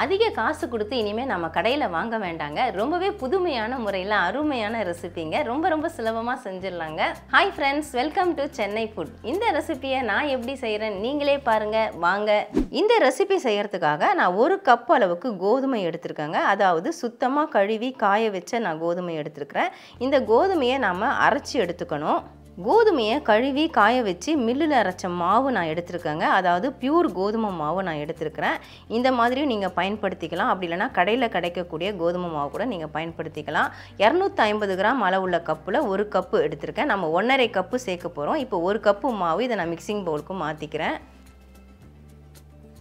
அதிக காசு கொடுத்து இனிமேல் நம்ம கடையில் வாங்க வேண்டாங்க. ரொம்பவே புதுமையான முறையில் அருமையான ரெசிபிங்க. ரொம்ப சுலபமாக செஞ்சிடலாங்க. Hi friends, welcome to Chennai food. இந்த ரெசிபியை நான் எப்படி செய்கிறேன் நீங்களே பாருங்கள் வாங்க. இந்த ரெசிபி செய்கிறதுக்காக நான் 1 கப் அளவுக்கு கோதுமை எடுத்துருக்கேங்க. அதாவது சுத்தமாக கழுவி காய வச்ச நான் கோதுமை எடுத்துருக்கிறேன். இந்த கோதுமையை நாம் அரைச்சி எடுத்துக்கணும். கோதுமையை கழுவி காய வச்சு மில்லில் அரைச்ச மாவு நான் எடுத்துருக்கேங்க. அதாவது பியூர் கோதுமை மாவு நான் எடுத்துருக்கிறேன். இந்த மாதிரியும் நீங்கள் பயன்படுத்திக்கலாம். அப்படி இல்லைனா கடையில் கிடைக்கக்கூடிய கோதுமை மாவு கூட நீங்கள் பயன்படுத்திக்கலாம். 250 கிராம் அளவுள்ள கப்பில் 1 கப்பு எடுத்திருக்கேன். நம்ம 1.5 கப்பு சேர்க்க போகிறோம். இப்போ 1 கப்பு மாவு இதை நான் மிக்சிங் பவுலுக்கு மாற்றிக்கிறேன்.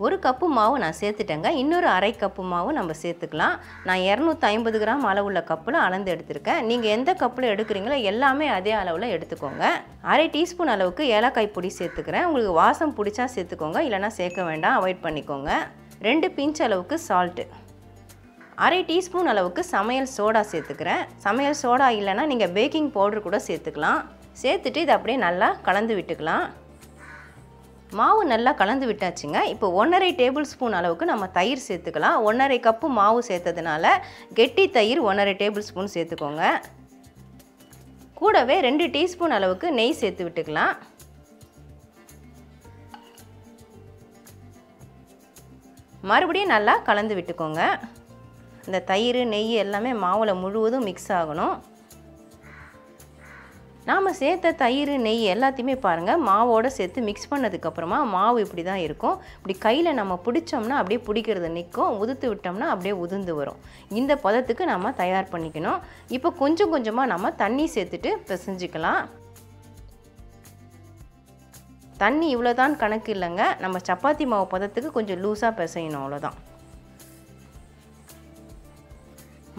1 கப்பு மாவு நான் சேர்த்துட்டேங்க. இன்னொரு 1/2 கப்பு மாவு நம்ம சேர்த்துக்கலாம். நான் 250 கிராம் அளவுள்ள கப்பில் அளந்து எடுத்திருக்கேன். நீங்கள் எந்த கப்பில் எடுக்கிறீங்களோ எல்லாமே அதே அளவில் எடுத்துக்கோங்க. 1/2 டீஸ்பூன் அளவுக்கு ஏலக்காய் பொடி சேர்த்துக்கிறேன். உங்களுக்கு வாசம் பிடிச்சா சேர்த்துக்கோங்க, இல்லைனா சேர்க்க வேண்டாம், அவாய்ட் பண்ணிக்கோங்க. 2 பிஞ்ச் அளவுக்கு சால்ட்டு, 1/2 டீஸ்பூன் அளவுக்கு சமையல் சோடா சேர்த்துக்கிறேன். சமையல் சோடா இல்லைனா நீங்கள் பேக்கிங் பவுடர் கூட சேர்த்துக்கலாம். சேர்த்துட்டு இதை அப்படியே நல்லா கலந்து விட்டுக்கலாம். மாவு நல்லா கலந்து விட்டாச்சுங்க. இப்போ 1.5 டேபிள் ஸ்பூன் அளவுக்கு நம்ம தயிர் சேர்த்துக்கலாம். 1.5 கப்பு மாவு சேர்த்ததுனால கெட்டி தயிர் 1.5 டேபிள் ஸ்பூன் சேர்த்துக்கோங்க. கூடவே 2 டீஸ்பூன் அளவுக்கு நெய் சேர்த்து விட்டுக்கலாம். மறுபடியும் நல்லா கலந்து விட்டுக்கோங்க. இந்த தயிர் நெய் எல்லாமே மாவில் முழுவதும் மிக்ஸ் ஆகணும். நாம் சேர்த்த தயிர் நெய் எல்லாத்தையுமே பாருங்கள் மாவோடு சேர்த்து மிக்ஸ் பண்ணதுக்கப்புறமா மாவு இப்படி தான் இருக்கும். இப்படி கையில் நம்ம பிடிச்சோம்னா அப்படியே பிடிக்கிறது நிற்கும், உதுத்து விட்டோம்னா அப்படியே உதிர்ந்து வரும். இந்த பதத்துக்கு நம்ம தயார் பண்ணிக்கணும். இப்போ கொஞ்சம் கொஞ்சமாக நம்ம தண்ணி சேர்த்துட்டு பிசைஞ்சிக்கலாம். தண்ணி இவ்வளோதான் கணக்கு இல்லைங்க. நம்ம சப்பாத்தி மாவு பதத்துக்கு கொஞ்சம் லூஸாக பிசையணும், அவ்வளோதான்.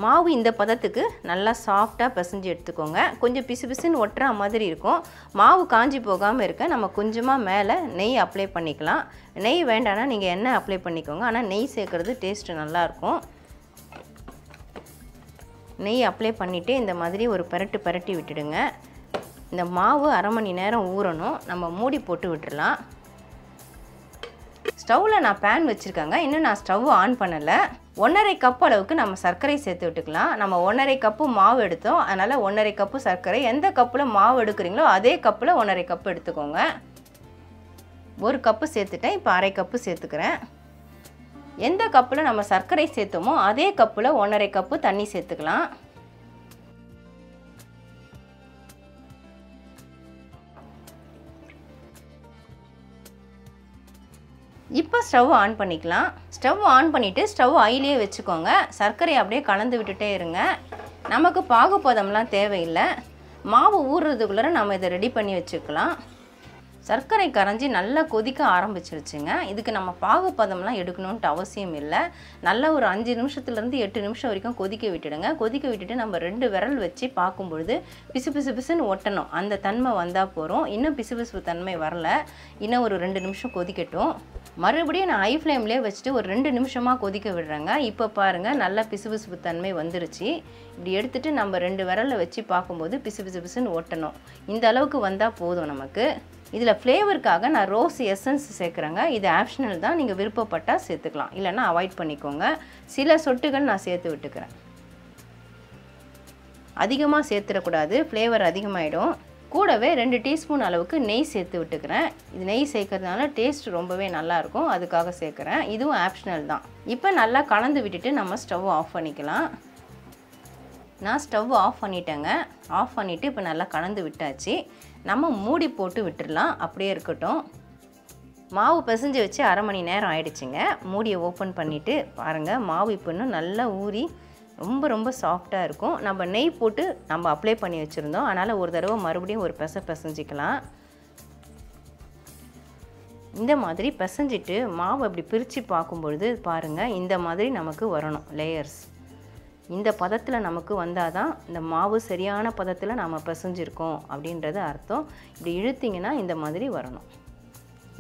மாவு இந்த பதத்துக்கு நல்லா சாஃப்டாக பிசைஞ்சு எடுத்துக்கோங்க. கொஞ்சம் பிசு பிசுன்னு ஒட்டுற மாதிரி இருக்கும். மாவு காஞ்சி போகாமல் இருக்க நம்ம கொஞ்சமாக மேலே நெய் அப்ளை பண்ணிக்கலாம். நெய் வேண்டானா நீங்கள் எண்ணெய் அப்ளை பண்ணிக்கோங்க. ஆனால் நெய் சேர்க்குறது டேஸ்ட்டு நல்லாயிருக்கும். நெய் அப்ளை பண்ணிவிட்டு இந்த மாதிரி ஒரு பரட்டி விட்டுடுங்க. இந்த மாவு 1/2 மணி நேரம் ஊறணும். நம்ம மூடி போட்டு விட்டுடலாம். ஸ்டவ்வில் நான் பேன் வச்சுருக்கேங்க. இன்னும் நான் ஸ்டவ் ஆன் பண்ணலை. 1.5 கப் அளவுக்கு நம்ம சர்க்கரை சேர்த்து விட்டுக்கலாம். நம்ம 1.5 கப்பு மாவு எடுத்தோம், அதனால் 1.5 கப்பு சர்க்கரை. எந்த கப்பில் மாவு எடுக்கிறீங்களோ அதே கப்பில் 1.5 கப்பு எடுத்துக்கோங்க. 1 கப்பு சேர்த்துட்டேன். இப்போ 1/2 கப்பு சேர்த்துக்கிறேன். எந்த கப்பில் நம்ம சர்க்கரை சேர்த்தோமோ அதே கப்பில் 1.5 கப்பு தண்ணி சேர்த்துக்கலாம். இப்போ ஸ்டவ் ஆன் பண்ணிக்கலாம். ஸ்டவ் ஆன் பண்ணிவிட்டு ஸ்டவ் ஹையிலே வச்சுக்கோங்க. சர்க்கரை அப்படியே கலந்து விட்டுட்டே இருங்க. நமக்கு பாகுபதம்லாம் தேவையில்லை. மாவு ஊறுறதுக்குள்ளே நம்ம இதை ரெடி பண்ணி வச்சுக்கலாம். சர்க்கரை கரைஞ்சி நல்லா கொதிக்க ஆரம்பிச்சிருச்சுங்க. இதுக்கு நம்ம பாகுபதம்லாம் எடுக்கணுன்ட்டு அவசியம் இல்லை. நல்லா ஒரு 5 நிமிஷத்துலேருந்து 8 நிமிஷம் வரைக்கும் கொதிக்க விட்டுடுங்க. கொதிக்க விட்டுட்டு நம்ம 2 விரல் வச்சு பார்க்கும்பொழுது பிசுன்னு ஒட்டணும். அந்த தன்மை வந்தால் போகிறோம். இன்னும் பிசு தன்மை வரல. இன்னும் ஒரு 2 நிமிஷம் கொதிக்கட்டும். மறுபடியும் நான் ஹை ஃப்ளேம்லேயே வச்சுட்டு ஒரு 2 நிமிஷமாக கொதிக்க விடுறேங்க. இப்போ பாருங்கள் நல்லா பிசு தன்மை வந்துருச்சு. இப்படி எடுத்துகிட்டு நம்ம 2 விரலில் வச்சு பார்க்கும்போது பிசுன்னு ஒட்டணும். இந்த அளவுக்கு வந்தால் போதும் நமக்கு. இதில் ஃப்ளேவருக்காக நான் ரோஸ் எசன்ஸ் சேர்க்குறேங்க. இது ஆப்ஷனல் தான், நீங்கள் விருப்பப்பட்டால் சேர்த்துக்கலாம், இல்லைன்னா அவாய்ட் பண்ணிக்கோங்க. சில சொட்டுகள் நான் சேர்த்து விட்டுக்கிறேன். அதிகமாக சேர்த்துடக்கூடாது, ஃப்ளேவர் அதிகமாகிடும். கூடவே 2 டீஸ்பூன் அளவுக்கு நெய் சேர்த்து விட்டுக்கிறேன். இது நெய் சேர்க்கறதுனால டேஸ்ட் ரொம்பவே நல்லாயிருக்கும், அதுக்காக சேர்க்குறேன். இதுவும் ஆப்ஷனல் தான். இப்போ நல்லா கலந்து விட்டுட்டு நம்ம ஸ்டவ் ஆஃப் பண்ணிக்கலாம். நான் ஸ்டவ் ஆஃப் பண்ணிட்டேங்க. ஆஃப் பண்ணிவிட்டு இப்போ நல்லா கலந்து விட்டாச்சு. நம்ம மூடி போட்டு விட்டுடலாம், அப்படியே இருக்கட்டும். மாவு பிசைஞ்சு வச்சு 1/2 மணி நேரம் ஆயிடுச்சுங்க. மூடியை ஓப்பன் பண்ணிவிட்டு பாருங்கள் மாவு இப்போ இன்னும் நல்லா ஊறி ரொம்ப சாஃப்டாக இருக்கும். நம்ம நெய் போட்டு நம்ம அப்ளை பண்ணி வச்சுருந்தோம், அதனால் ஒரு தடவை மறுபடியும் ஒரு பிசைஞ்சிக்கலாம். இந்த மாதிரி பிசைஞ்சிட்டு மாவு அப்படி பிரித்து பார்க்கும்பொழுது பாருங்கள் இந்த மாதிரி நமக்கு வரணும் லேயர்ஸ். இந்த பதத்தில் நமக்கு வந்தால் தான் இந்த மாவு சரியான பதத்தில் நம்ம பிசைஞ்சிருக்கோம் அப்படின்றது அர்த்தம். இப்படி இழுத்திங்கன்னா இந்த மாதிரி வரணும்.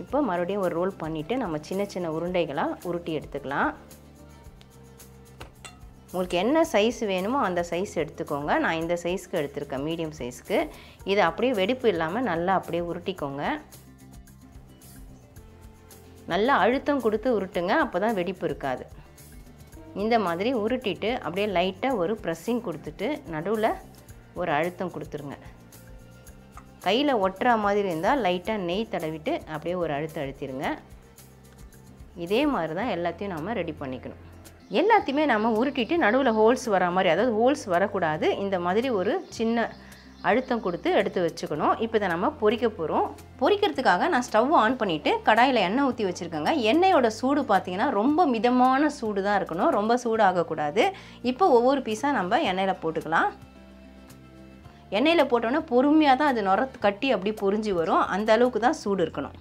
இப்போ மறுபடியும் ஒரு ரோல் பண்ணிவிட்டு நம்ம சின்ன உருண்டைகளாக உருட்டி எடுத்துக்கலாம். உங்களுக்கு என்ன சைஸ் வேணுமோ அந்த சைஸ் எடுத்துக்கோங்க. நான் இந்த சைஸ்க்கு எடுத்திருக்கேன், மீடியம் சைஸ்க்கு. இதை அப்படியே வெடிப்பு இல்லாமல் நல்லா அப்படியே உருட்டிக்கோங்க. நல்லா அழுத்தம் கொடுத்து உருட்டுங்க, அப்போ தான் வெடிப்பு இருக்காது. இந்த மாதிரி உருட்டிட்டு அப்படியே லைட்டாக ஒரு ப்ரெஸ்ஸிங் கொடுத்துட்டு நடுவில் ஒரு அழுத்தம் கொடுத்துருங்க. கையில் ஒட்டுற மாதிரி இருந்தால் லைட்டாக நெய் தடவிட்டு அப்படியே ஒரு அழுத்திடுங்க. இதே மாதிரி தான் எல்லாத்தையும் நாம் ரெடி பண்ணிக்கணும். எல்லாத்தையுமே நாம் உருட்டிட்டு நடுவில் ஹோல்ஸ் வர மாதிரி, அதாவது ஹோல்ஸ் வரக்கூடாது, இந்த மாதிரி ஒரு சின்ன அழுத்தம் கொடுத்து எடுத்து வச்சுக்கணும். இப்போ இதை நம்ம பொரிக்க போகிறோம். பொரிக்கிறதுக்காக நான் ஸ்டவ் ஆன் பண்ணிவிட்டு கடாயில் எண்ணெய் ஊற்றி வச்சுருக்கேங்க. எண்ணெயோட சூடு பார்த்திங்கன்னா ரொம்ப மிதமான சூடு தான் இருக்கணும், ரொம்ப சூடாகக்கூடாது. இப்போ ஒவ்வொரு பீஸாக நம்ம எண்ணெயில் போட்டுக்கலாம். எண்ணெயில் போட்டோன்னே பொறுமையாக தான் அது கட்டி அப்படி பொரிஞ்சு வரும், அந்த அளவுக்கு தான் சூடு இருக்கணும்.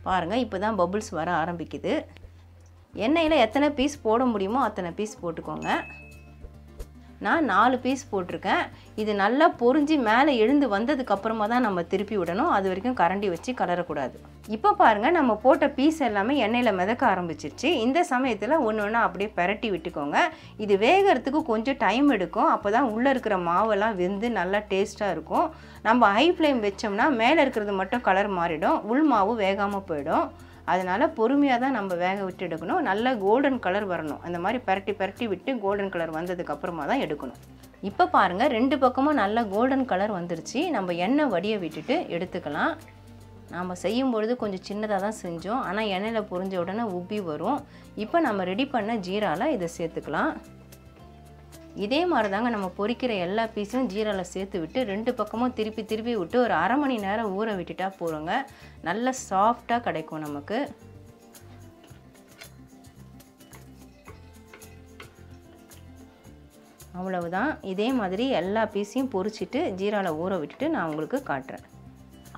பாருங்கள், இப்போ தான் பபுள்ஸ் வர ஆரம்பிக்குது. எண்ணெயில் எத்தனை பீஸ் போட முடியுமோ அத்தனை பீஸ் போட்டுக்கோங்க. நான் 4 பீஸ் போட்டிருக்கேன். இது நல்லா பொரிஞ்சு மேலே எழுந்து வந்ததுக்கப்புறமா தான் நம்ம திருப்பி விடணும், அது வரைக்கும் கரண்டி வச்சு கலரக்கூடாது. இப்போ பாருங்கள், நம்ம போட்ட பீஸ் எல்லாமே எண்ணெயில் மிதக்க ஆரம்பிச்சிருச்சு. இந்த சமயத்தில் ஒன்று ஒன்றா அப்படியே பரட்டி விட்டுக்கோங்க. இது வேகிறதுக்கு கொஞ்சம் டைம் எடுக்கும், அப்போ தான் உள்ளே இருக்கிற மாவெல்லாம் வெந்து நல்லா டேஸ்ட்டாக இருக்கும். நம்ம ஹை ஃப்ளேம் வச்சோம்னா மேலே இருக்கிறது மட்டும் கலர் மாறிடும், உள் மாவு வேகாமல் போயிடும். அதனால் பொறுமையாக தான் நம்ம வேக விட்டு எடுக்கணும். நல்லா கோல்டன் கலர் வரணும். அந்த மாதிரி பரட்டி விட்டு கோல்டன் கலர் வந்ததுக்கப்புறமா தான் எடுக்கணும். இப்போ பாருங்கள், 2 பக்கமும் நல்லா கோல்டன் கலர் வந்துருச்சு. நம்ம எண்ணெய் வடிய விட்டுட்டு எடுத்துக்கலாம். நாம் செய்யும்பொழுது கொஞ்சம் சின்னதாக தான் செஞ்சோம், ஆனால் எண்ணெயில் பொரிஞ்ச உடனே உப்பி வரும். இப்போ நம்ம ரெடி பண்ண ஜீராவில் இதை சேர்த்துக்கலாம். இதே மாதிரி தாங்க நம்ம பொரிக்கிற எல்லா பீஸும் ஜீராவில் சேர்த்து விட்டு 2 பக்கமும் திருப்பி விட்டு ஒரு அரை மணி நேரம் ஊற விட்டுட்டா போகிறோங்க. நல்ல சாஃப்டாக கிடைக்கும் நமக்கு. அவ்வளவுதான். இதே மாதிரி எல்லா பீஸையும் பொரிச்சிட்டு ஜீராவில் ஊற விட்டுட்டு நான் உங்களுக்கு காட்டுறேன்.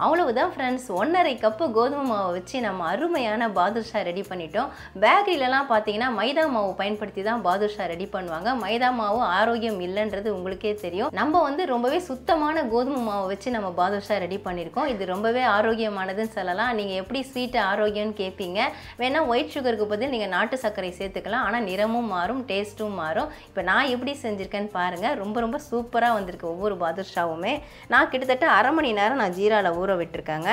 அவ்வளவுதான் ஃப்ரெண்ட்ஸ், 1.5 கப்பு கோதுமை மாவை வச்சு நம்ம அருமையான பாதுஷா ரெடி பண்ணிட்டோம். பேக்கரியிலலாம் பார்த்தீங்கன்னா மைதா மாவு பயன்படுத்தி தான் பாதுஷா ரெடி பண்ணுவாங்க. மைதா மாவு ஆரோக்கியம் இல்லைன்றது உங்களுக்கே தெரியும். நம்ம வந்து ரொம்பவே சுத்தமான கோதுமை மாவை வச்சு நம்ம பாதுஷா ரெடி பண்ணியிருக்கோம். இது ரொம்பவே ஆரோக்கியமானதுன்னு சொல்லலாம். நீங்கள் எப்படி ஸ்வீட்டு ஆரோக்கியம்னு கேட்பீங்க. வேணால் ஒயிட் சுகருக்கு பதில் நீங்கள் நாட்டு சர்க்கரை சேர்த்துக்கலாம், ஆனால் நிறமும் மாறும், டேஸ்ட்டும் மாறும். இப்போ நான் எப்படி செஞ்சுருக்கேன்னு பாருங்கள். ரொம்ப சூப்பராக வந்திருக்கு ஒவ்வொரு பாதுஷாவுமே. நான் கிட்டத்தட்ட அரை மணி நேரம் நான் ஜீராவில் ஊற விட்டுருக்காங்க.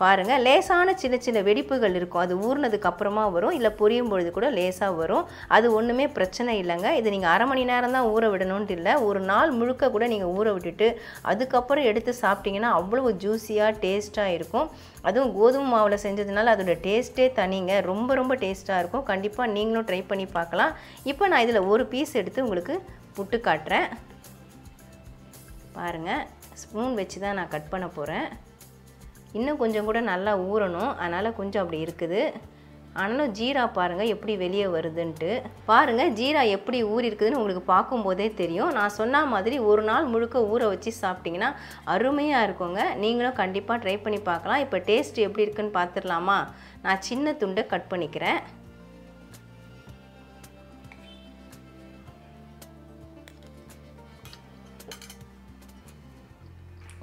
பாருங்கள், லேசான சின்ன வெடிப்புகள் இருக்கும், அது ஊறினதுக்கு அப்புறமா வரும், இல்லை பொரியும் பொழுது கூட லேசாக வரும். அது ஒன்றுமே பிரச்சனை இல்லைங்க. இது நீங்கள் அரை மணி நேரம் தான் ஊற விடணுன்ட்டு இல்லை, ஒரு நாள் முழுக்க கூட நீங்கள் ஊற விட்டுட்டு அதுக்கப்புறம் எடுத்து சாப்பிட்டிங்கன்னா அவ்வளோ ஜூஸியாக டேஸ்ட்டாக இருக்கும். அதுவும் கோதுமை மாவில் செஞ்சதுனால அதோட டேஸ்ட்டே தனிங்க, ரொம்ப டேஸ்ட்டாக இருக்கும். கண்டிப்பாக நீங்களும் ட்ரை பண்ணி பார்க்கலாம். இப்போ நான் இதில் ஒரு பீஸ் எடுத்து உங்களுக்கு புட்டு காட்டுறேன். பாருங்கள், ஸ்பூன் வச்சு தான் நான் கட் பண்ண போகிறேன். இன்னும் கொஞ்சம் கூட நல்லா ஊறணும், அதனால் கொஞ்சம் அப்படி இருக்குது. ஆனாலும் ஜீரா பாருங்கள் எப்படி வெளியே வருதுன்ட்டு. பாருங்கள், ஜீரா எப்படி ஊறி இருக்குதுன்னு உங்களுக்கு பார்க்கும்போதே தெரியும். நான் சொன்ன மாதிரி ஒரு நாள் முழுக்க ஊற வச்சு சாப்பிட்டிங்கன்னா அருமையாக இருக்குங்க. நீங்களும் கண்டிப்பாக ட்ரை பண்ணி பார்க்கலாம். இப்போ டேஸ்ட் எப்படி இருக்குன்னு பார்த்துடலாமா? நான் சின்ன துண்டை கட் பண்ணிக்கிறேன்.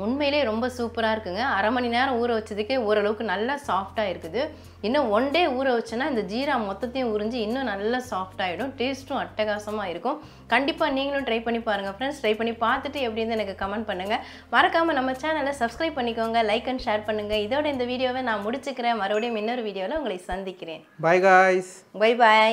உண்மையிலே ரொம்ப சூப்பராக இருக்குங்க. அரை மணி நேரம் ஊற வச்சதுக்கே ஓரளவுக்கு நல்லா சாஃப்டாக இருக்குது. இன்னும் 1 டே ஊற வச்சோன்னா இந்த ஜீரா மொத்தத்தையும் உறிஞ்சி இன்னும் நல்லா சாஃப்டாகிடும். டேஸ்ட்டும் அட்டகாசமாக இருக்கும். கண்டிப்பாக நீங்களும் ட்ரை பண்ணி பாருங்கள் ஃப்ரெண்ட்ஸ். ட்ரை பண்ணி பார்த்துட்டு எப்படி இருந்து எனக்கு கமெண்ட் பண்ணுங்கள். மறக்காமல் நம்ம சேனலை சப்ஸ்கிரைப் பண்ணிக்கோங்க, லைக் அண்ட் ஷேர் பண்ணுங்கள். இதோட இந்த வீடியோவை நான் முடிச்சுக்கிறேன். மறுபடியும் இன்னொரு வீடியோவில் உங்களை சந்திக்கிறேன். Bye guys. Bye.